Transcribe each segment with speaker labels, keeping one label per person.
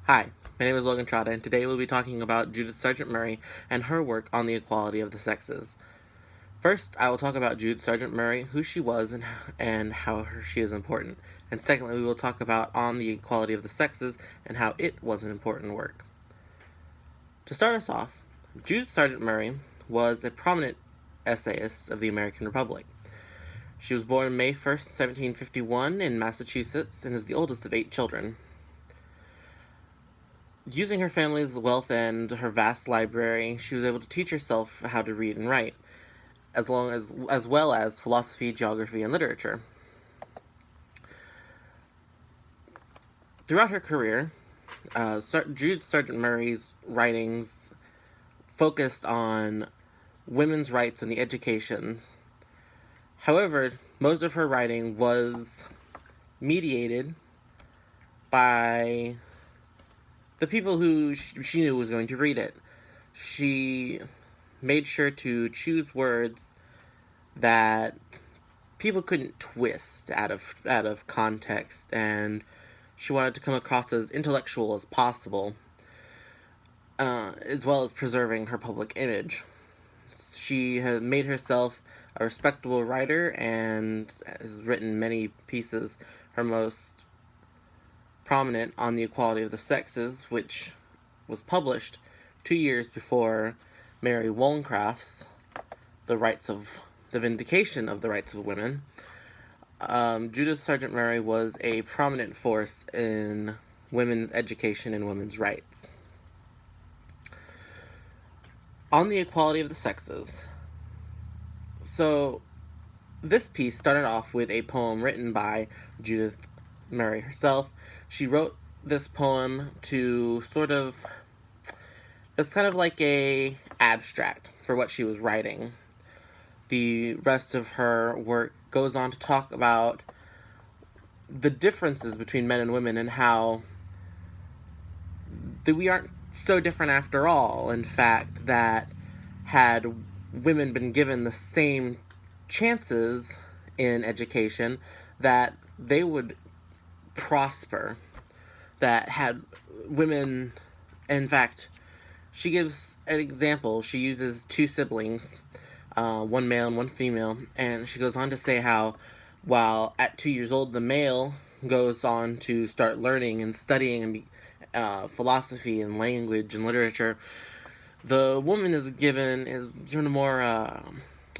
Speaker 1: Hi, my name is Logan Trotta, and today we'll be talking about Judith Sargent Murray and her work on the equality of the sexes. First, I will talk about Judith Sargent Murray, who she was, and how she is important. And secondly, we will talk about on the equality of the sexes and how it was an important work. To start us off, Judith Sargent Murray was a prominent essayist of the American Republic. She was born May 1st, 1751 in Massachusetts and is the oldest of 8 children. Using her family's wealth and her vast library, she was able to teach herself how to read and write, as well as philosophy, geography, and literature. Throughout her career, Judith Sargent Murray's writings focused on women's rights and the education. However, most of her writing was mediated by the people who she knew was going to read it. She made sure to choose words that people couldn't twist out of context, and she wanted to come across as intellectual as possible, as well as preserving her public image. She had made herself a respectable writer and has written many pieces. Her most prominent on the equality of the sexes, which was published 2 years before Mary Wollstonecraft's The Vindication of the Rights of Women. Judith Sargent Murray was a prominent force in women's education and women's rights. On the equality of the sexes. So, this piece started off with a poem written by Judith Murray herself. She wrote this poem to it's kind of like a abstract for what she was writing. The rest of her work goes on to talk about the differences between men and women and how we aren't so different after all. In fact, that had women been given the same chances in education, that they would prosper. That had women, in fact, she gives an example. She uses 2 siblings, one male and one female, and she goes on to say how, while at 2 years old, the male goes on to start learning and studying and philosophy and language and literature, the woman is given a more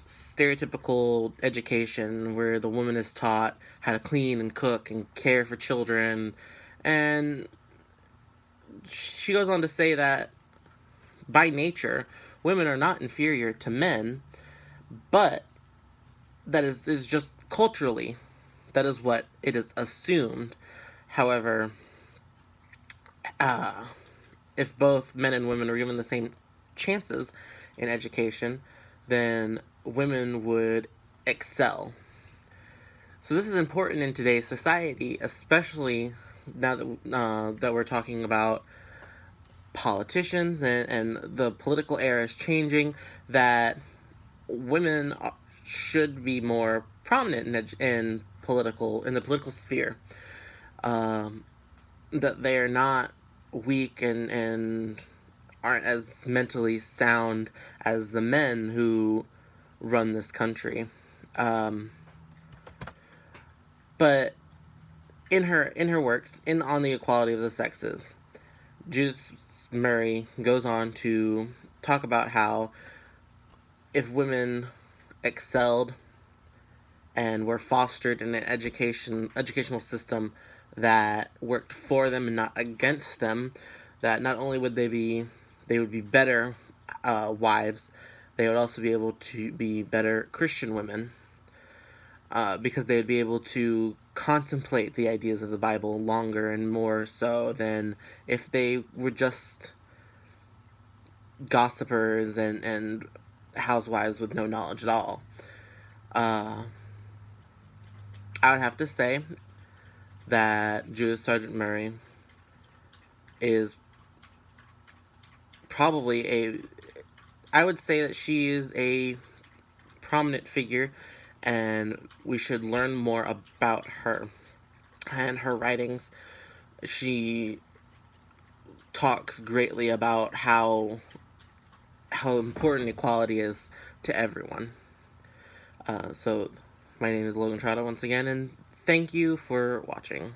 Speaker 1: stereotypical education where the woman is taught how to clean and cook and care for children. And she goes on to say that by nature, women are not inferior to men, but that is just culturally, that is what it is assumed. However, if both men and women are given the same chances in education, then women would excel. So this is important in today's society, especially now that we're talking about politicians and the political era is changing, that women should be more prominent in the political sphere. That they are not weak and aren't as mentally sound as the men who run this country. But in her works on the equality of the sexes, Judith Murray goes on to talk about how if women excelled and were fostered in an educational system that worked for them and not against them, that not only would they would be better wives, they would also be able to be better Christian women, because they would be able to contemplate the ideas of the Bible longer and more so than if they were just gossipers and housewives with no knowledge at all. I would have to say that Judith Sargent Murray is probably I would say that she is a prominent figure, and we should learn more about her and her writings. She talks greatly about how important equality is to everyone. So, my name is Logan Trotta once again, and thank you for watching.